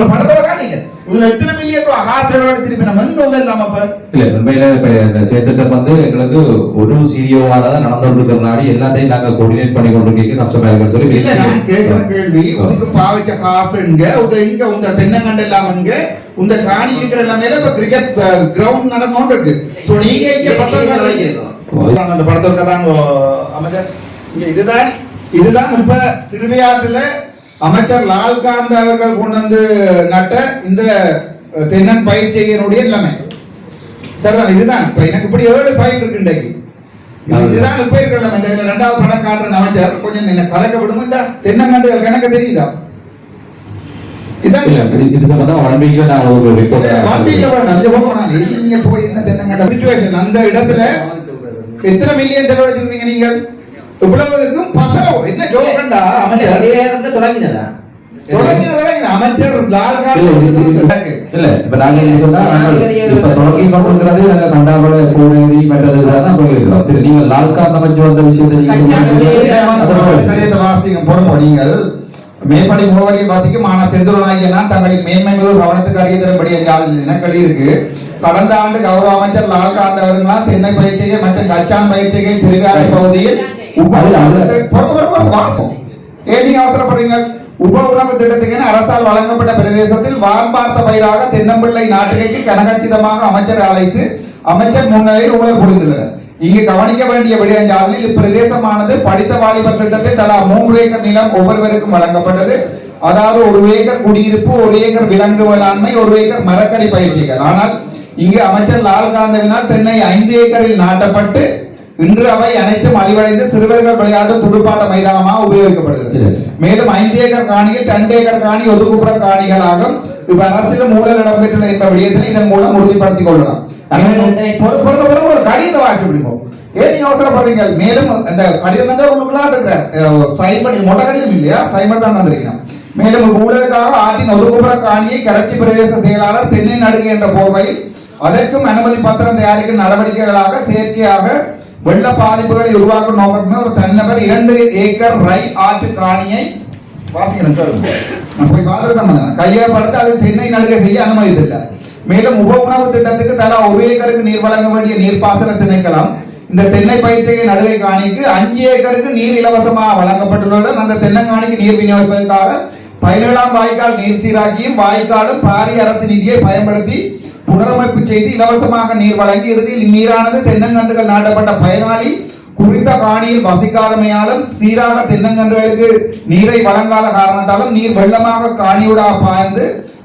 உங்களை படத்தோட காட்டுங்க. இதுல எத்தனை மில்லியன் ரூபாய் காசு திருப்பி நம்ம எங்க உதவலாம்? அப்ப இல்ல உண்மையில இந்த செயற்திட்டம் எங்களுக்கு ஒரு சிஇஓவால தான் நடந்து இருக்கிறனாடி எல்லாத்தையும் நாங்க கோஆர்டினேட் பண்ணி கொண்டிருக்க கஷ்டமா இருக்குன்னு சொல்லி இல்ல நான் கேட்கிற கேள்வி, இதுக்கு பாவிச்ச காசு இங்க இந்த தென்னங்கண்டு எல்லாம் இங்க இந்த காணி இருக்கிற எல்லாமே இப்ப கிரிக்கெட் கிரவுண்ட் நடந்தோன்னு இருக்கு. சோ நீங்க இங்க பசங்க அந்த படத்தோட தான் அமைச்சர் இதுதான் இப்ப திருவையாற்றுல அமைச்சர் லால்காந்த் அவர்கள் கொண்டு வந்து நட்ட இந்த தென்னன் பயிற்சியினுடைய நிலைமை சரிதான். இதுதான் இப்ப எனக்கு இப்படி 7 ஃபைல் இருக்கு இன்றைக்கு. இதுதான் இப்ப இருக்கலாம். இந்த 2வது படம் காட்டுற அமைச்சர் கொஞ்சம் என்ன கலக்க விடுமோ இந்த தென்னங்கண்டுகள் கணக்கு தெரியுதா? இதான் இது சம்பந்தமா வன்மைக்கு நான் ஒரு ரிப்போர்ட் நீங்க போய் என்ன தென்னங்கண்ட சிச்சுவேஷன் அந்த இடத்துல எத்தனை மில்லியன் செலவழிச்சிருக்கீங்க நீங்கள்? இவ்வளவுக்கும் பசரோ என்ன ஜோகண்டா அமைச்சர் தொடங்கினதா அமைச்சர் லால்காந்த் இல்ல இப்ப நாங்க என்ன சொன்னா இப்ப தொடங்கி கொண்டிருக்கிறது நாங்க கண்டாபல பூனேரி மற்றதுதான் போயிருக்கிறோம். திரு நீங்க லால்காந்த் அமைச்சு வந்த விஷயத்தை வாசிக்கும் பொறுப்போ நீங்கள் மேம்படி முகவரியில் வாசிக்கும். ஆனால் செந்தூரநாயகனா தங்களின் மேன்மை மிகு கவனத்துக்கு அறிய தரும்படி இனக்களி இருக்கு. கடந்த ஆண்டு கௌரவ அமைச்சர் லால்காந்த் அவர்களால் தென்னை பயிற்சியை மற்றும் கச்சான் பயிற்சியை திருவிழா பகுதியில் அவசரப்படுறீங்க. உப உணவு திட்டத்துக்கு அரசால் வழங்கப்பட்ட பிரதேசத்தில் வார்பார்த்த பயிராக தென்னம்பிள்ளை நாட்டுகைக்கு கனகச்சிதமாக அமைச்சர் அழைத்து அமைச்சர் முன்னிலையில் ஊழல் புரிந்துள்ளனர். இங்கு கவனிக்க வேண்டிய விடயஞ்சாலில் இப்பிரதேசமானது படித்த வாலிபர் திட்டத்தில் தலா 3 ஏக்கர் நிலம் ஒவ்வொருவருக்கும் வழங்கப்பட்டது. அதாவது 1 ஏக்கர் குடியிருப்பு, 1 ஏக்கர் விலங்கு வேளாண்மை, 1 ஏக்கர் மரக்கறி பயிற்சிகள். ஆனால் இங்கு அமைச்சர் லால்காந்தவினால் தென்னை 5 ஏக்கரில் நாட்டப்பட்டு இன்று அவை அனைத்தும் அழிவடைந்து சிறுவர்கள் விளையாடும் துடுப்பாட்ட மைதானமாக உபயோகிக்கப்படுகிறது. மேலும் 5 ஏக்கர் காணியில் 2 ஏக்கர் காணி ஒதுக்குப்புற காணிகளாகும். இப்ப அரசியல் ஊழல் இடம்பெற்றுள்ள என்ற விடயத்தை இதன் மூலம் உறுதிப்படுத்திக் கொள்ளலாம். கடிதத்தை வாசி பிடிக்கும். ஏன் நீங்க அவசரப்படுறீங்க? மேலும் அந்த கடிதம் தான் உங்களுக்குலாம் இருக்கிற சைன் பண்ணி மொட்டை கடிதம் இல்லையா? சைன் தான் தந்திருக்கீங்க. மேலும் ஊழலுக்காக ஆற்றின் ஒதுக்குப்புற காணியை கரச்சி பிரதேச செயலாளர் தென்னை நடுகை என்ற போர்வையில் அதற்கும் அனுமதி பத்திரம் தயாரிக்கும் நடவடிக்கைகளாக செயற்கையாக வெள்ள பாதிப்புகளை உருவாக்கும் நோக்கமே ஒரு தனிநபர் 2 ஏக்கர் ரை ஆற்று காணியை போய் கையப்படுத்த அது தென்னை நடுகை செய்ய அனுமதித்தில்லை. மேலும் உப உணவு திட்டத்துக்கு தலா 1 ஏக்கருக்கு நீர் வழங்க வேண்டிய நீர்ப்பாசன திணைக்களம் இந்த தென்னை பயிற்சியை நடுகை காணிக்கு 5 ஏக்கருக்கு நீர் இலவசமாக வழங்கப்பட்டுள்ளதுடன் அந்த தென்னங்காணிக்கு நீர் விநியோகிப்பதற்காக 17ஆம் வாய்க்கால் நீர் சீராக்கியும் வாய்க்காலும் பாரிய அரசு நிதியை பயன்படுத்தி புனரமைப்பு செய்து இலவசமாக நீர் வழங்கி இறுதியில் இந்நீரானது தென்னங்கன்றுகள் நாட்டப்பட்ட பயனாளி குறித்த காணியில் வசிக்காதமையாலும் சீராக தென்னங்கன்றுகளுக்கு நீரை வழங்காத காரணத்தாலும் நீர் வெள்ளமாக காணியூடாக பாய்ந்து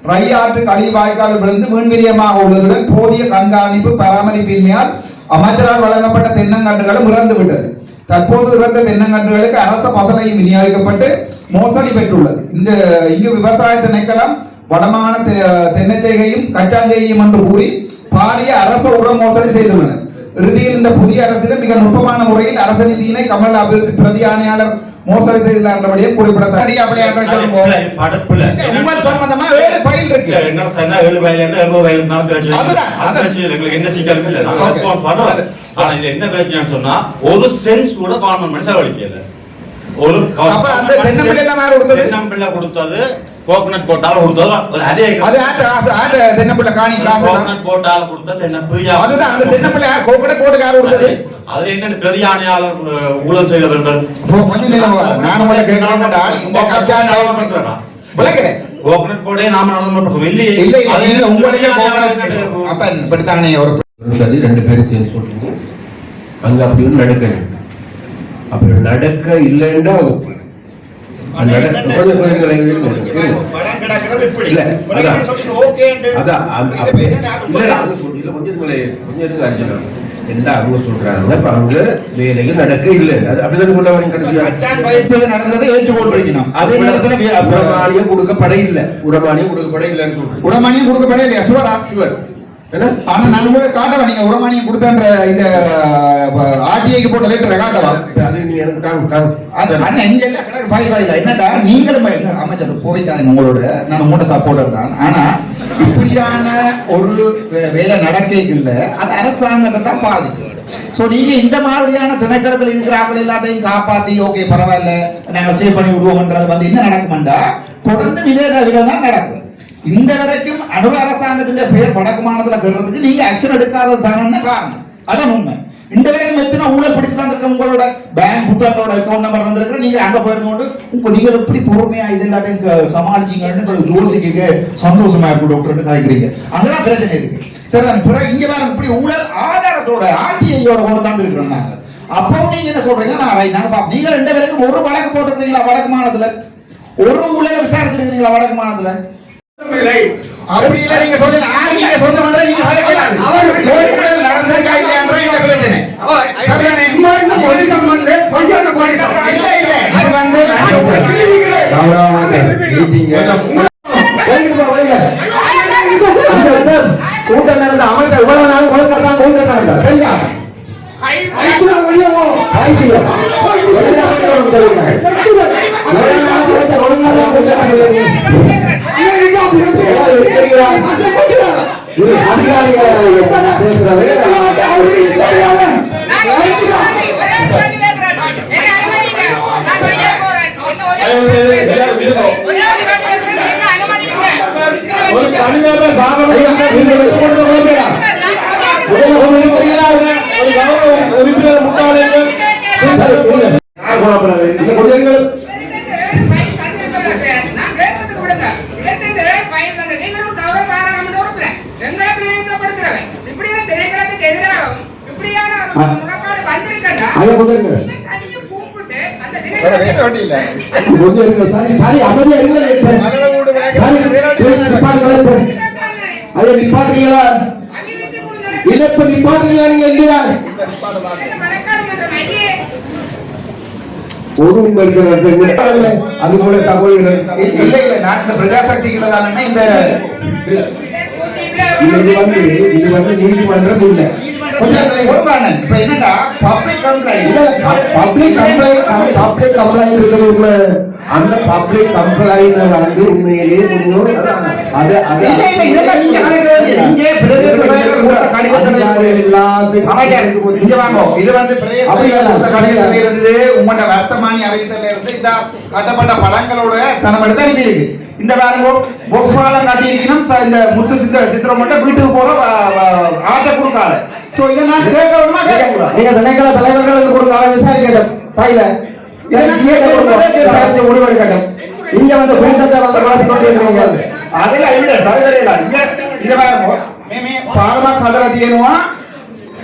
ரை ஆற்று கழி வாய்க்கால் விழுந்து மீன்விரியமாக உள்ளதுடன் போதிய கண்காணிப்பு பராமரிப்பின்மையால் அமைச்சரால் வழங்கப்பட்ட தென்னங்கன்றுகளும் இறந்து விட்டது. தற்போது இறந்த தென்னங்கன்றுகளுக்கு அரச பசலையும் விநியோகிக்கப்பட்டு மோசடி பெற்றுள்ளது. இங்கு விவசாய திணைக்களம் வடமான தென்னச்செய்கையும் கச்சாஞ்செய்கையும் என்று கூறி பாரிய அரச உட மோசடி செய்துள்ளனர். இறுதியில் இந்த புதிய அரசிடம் மிக நுட்பமான முறையில் அரச நிதியினை கமல் அபிவிருத்தி பிரதி ஆணையாளர் மோசடி செய்துள்ளார் என்பதையே குறிப்பிடத்தக்கது. ஒரு சென்ஸ் கூட கவர்மெண்ட் செலவழிக்கல. ஒரு தென்னம்பிள்ளை கொடுத்தது கோகனட் போட்டால கொடுத்தது அதே தென்னம்பிள்ளை காணி கோகனட் போட்டால கொடுத்த தென்னம்பிள்ளை அதுதான் அந்த தென்னம்பிள்ளை கோகனட் போட்டு கார் கொடுத்தது. அது என்ன பிரதி ஆணையாளர் ஊழல் செய்தவர்கள் கொஞ்சம் நிலவரம் நான் உங்களை கேட்கலாம். இந்த கச்சான் விளக்கிறேன் கோகனட் போட்டே நாம நடந்து இல்லை இல்லை உங்களுடைய அப்ப இப்படித்தானே ஒரு 2 பேரும் சேர்ந்து சொல்றீங்க அங்க அப்படி ஒன்று நடக்க அப்படி நடக்க இல்லைன்னா ஓகே அங்க வேலைகள் நடக்க இல்லை. அப்படிதான் சொல்ல வரீங்க. கடைசியா நடந்ததை ஏற்றுக்கொள்றீங்க. அதே நேரத்தில் உடமானியம் கொடுக்கப்பட இல்லை. உடமானியம் கொடுக்கப்பட இல்லைன்னு சொல்றேன். உடமானியம் கொடுக்கப்பட இல்லையா? ஷுவர். ஆனா நான் கூட காட்டவா நீங்க உரமானியம் கொடுத்தன்ற இந்த ஆர்டிஐக்கு போட்ட லெட்டர் காட்டவா? அது நீ எனக்கு தாங்க என்னடா நீங்களும் அமைச்சர் போய்க்காதீங்க. உங்களோட நான் உங்களோட சப்போர்ட்டர் தான். ஆனா இப்படியான ஒரு வேலை நடக்க இல்ல அது அரசாங்கத்தை தான் பாதிக்கும். சோ நீங்க இந்த மாதிரியான திணைக்களத்தில் இருக்கிறார்கள் எல்லாத்தையும் காப்பாத்தி ஓகே பரவாயில்ல நாங்க சேவ் பண்ணி விடுவோம்ன்றது என்ன நடக்கும்டா தொடர்ந்து விததான் நடக்கும். இந்த வரைக்கும் அனுர அரசாங்கத்தின் பெயர் வடக்கு மாநிலத்தில் கட்டுறதுக்கு நீங்க ஆக்ஷன் எடுக்காதது தானே காரணம். அதான் உண்மை. இந்த வரைக்கும் எத்தனை ஊழல் படிச்சு தான் இருக்க உங்களோட பேங்க் புத்தகங்களோட அக்கௌண்ட் நம்பர் தந்திருக்கிற நீங்க அங்க போயிருந்தோண்டு உங்க நீங்க எப்படி பொறுமையா இது எல்லாத்தையும் சமாளிச்சீங்கன்னு யோசிக்க சந்தோஷமா இருக்கும் டாக்டர் காய்க்கிறீங்க. அங்கதான் பிரச்சனை இருக்கு. சரிதான். பிறகு இங்க வேற இப்படி ஊழல் ஆதாரத்தோட ஆர்டிஐயோட கொண்டு தான் இருக்கிறோம் நாங்க. அப்போ நீங்க என்ன சொல்றீங்க? நாங்க நீங்க 2 பேருக்கும் ஒரு வழக்கு போட்டிருந்தீங்களா வடக்கு மாநிலத்துல? ஒரு ஊழலை விசாரிச்சிருக்கீங்களா வடக்கு மாநிலத்துல? அப்படி இல்ல. நீங்க சொல்லுங்க. நீங்க சொந்த மன்ற நீங்க சொல்லலாம். அவர் ஊழல் நடந்திருக்கா இல்லையான்ற இந்த பிரச்சனை. சரிதானே? இந்த பொலிட்டிகம் வந்து பொய்யான பொலிட்டிகம். இல்ல இல்ல. இது வந்து கௌரவமாக மீட்டிங்க. அந்த வந்து கூட்டம் நடந்த அமைச்சர் இவ்வளவு நாள் தான் கூட்டம் நடந்தா. சரியா? அது போல தகவல்கள் இல்ல இல்ல. நான் இந்த பிரஜாசக்திகளை தானே இந்த இது வந்து நீதிமன்றம் இல்ல. இப்ப என்னடா பப்ளிக் கம்ப்ளைண்ட் இருக்கிறவங்க அந்த பப்ளிக் கம்ப்ளைண்ட் வந்து உண்மையிலேயே முன்னோர் உங்களோட வர்த்தமானி அறிவித்தல இருந்து இந்த கட்டப்பட்ட படங்களோட சனமெடுத்து அனுப்பியிருக்கு. இந்த வேற பொஸ்பாலம் காட்டியிருக்கணும். இந்த முத்து சித்திரம் மட்டும் வீட்டுக்கு போற ஆட்ட கொடுக்காத. சோ இத நான் கேட்கணுமா கேட்கக்கூடாது? நீங்க நினைக்கிற தலைவர்களுக்கு கொடுக்காத விசாரிக்கட்டும். பையில முடிவெடுக்கட்டும். இங்க வந்து கூட்டத்தை வந்து மாற்றி கொண்டு இருக்கீங்க. அதெல்லாம் இல்ல சகோதரிகளா. இத வேற மேமே பாலமா கதல තියෙනවා.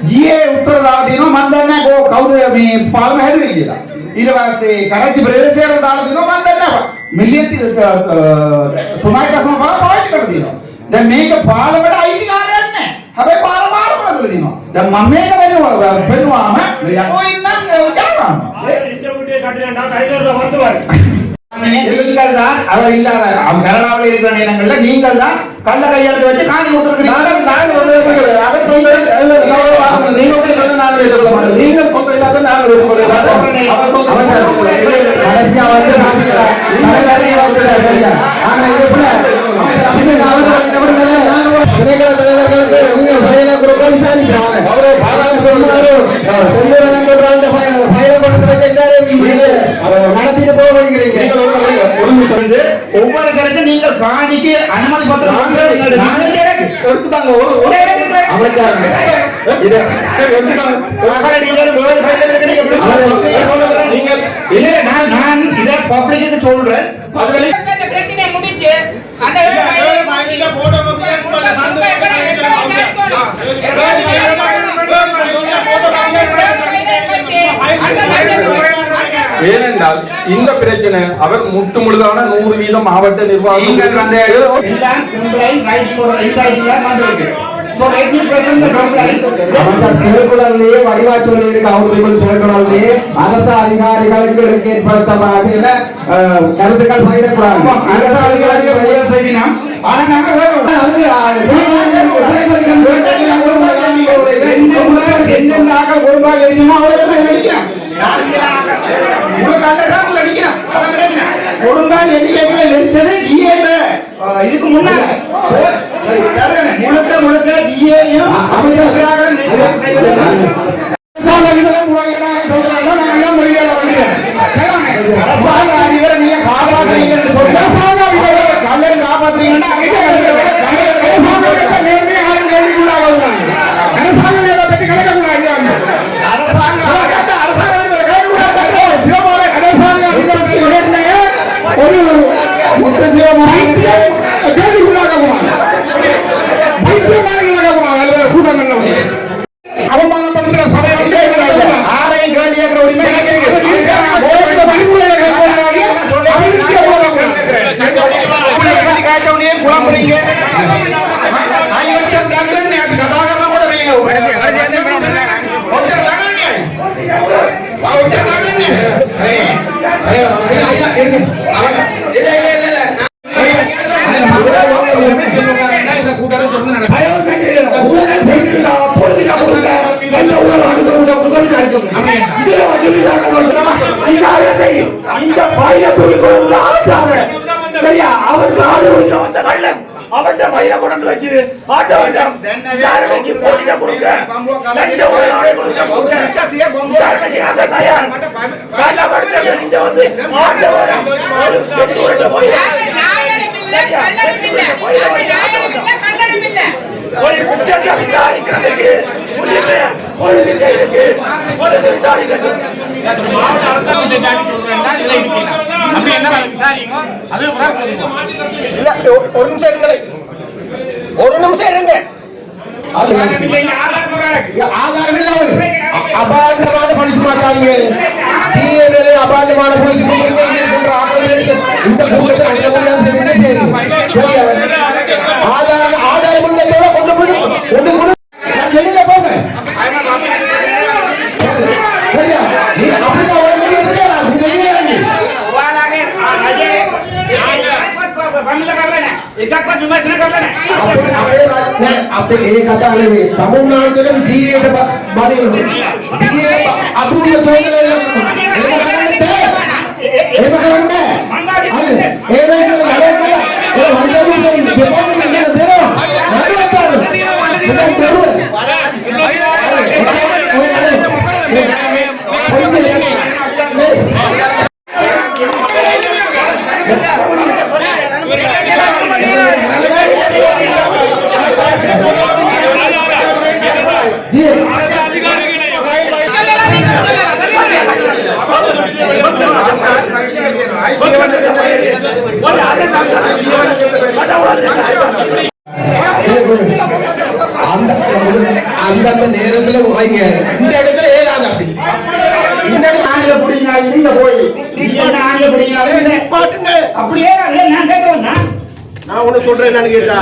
ඊයේ උත්තර දාලා තියෙනවා. මම දන්නේ නැහැ කවුද මේ පාලම හැදුවේ කියලා. ඊට පස්සේ කරච්චි ප්‍රදේශයට දාලා තියෙනවා. මම දන්නේ නැහැ. මිලියන් 3.5 පාවිච්චි කරලා තියෙනවා. දැන් මේක පාලමට අයිති කාර්යයක් නැහැ. හැබැයි පාලම ආරම්භ කරලා තියෙනවා. දැන් මම මේක වෙනුවාම ඔය ඉන්නම් ගන්නවා. ඉන්ටර්විயூ කඩේ நான் டைகர்ல வந்துவாரு. நீங்கள் தான் அவர் இல்லாத கனடாவில் இருக்கிற நேரங்கள்ல நீங்கள் தான் கள்ள கையெழுத்து வச்சு காணி கொடுத்துருக்கீங்க. நடத்திட்டு போகிறீங்க. ஒவ்வொருத்தருக்கும் நீங்கள் காணிக்கு அனுமதி பத்திரம் நான் இதை பப்ளிக்கு சொல்றேன். ஏனென்றால் இந்த பிரச்சனை அவர் முட்டு முழுதான 100% மாவட்ட நிர்வாகம் வடிவா சொல்லி இருக்கு. அவர்கள் செயல்படாலே அரசு அதிகாரிகளுக்கு ஏற்படுத்தப்பட்ட கருத்துக்கள் பகிரக்கூடாது. அரசு அதிகாரிகள் வெளியே செய்யணும். ஆனா நாங்க எந்தெந்தாக குடும்பம் எழுதினோ அவர்கள் நடிக்கிறோம். கொடுங்கால் எண்ணிக்கைகளை நெரிச்சது இதுக்கு முன்னால முழுக்க முழுக்க ஈயையும் அமைச்சர்களாக அரசாங்க அதிபரை நீங்க காப்பாற்றுறீங்கன்னு சொன்னா காப்பாற்றுறீங்கன்னா ஒரு குற்றத்தை விசாரிக்கிறதுக்கு ஒரு நிமிஷம் இருங்க ஆதாரம் இல்லாமல் அபாண்டமான பரிசு மாட்டாங்க ஜிஏ அபாண்டமான பரிசு இருக்கின்ற ஆக்கள் இந்த கூட்டத்தில் ஆதாரம் ஆதாரம் கொண்டு போய் கொண்டு கொண்டு வெளியில போங்க तमिलनाडु जीए அந்த நேரத்துல வைங்க இந்த இடத்துல ஏறாது அப்படி இந்த இடத்துல ஆணில புடிங்க நீங்க போய் நீங்க ஆணில புடிங்க பாட்டுங்க அப்படியே நான் கேக்குறேன் நான் ஒன்னு சொல்றேன் என்னன்னு கேட்டா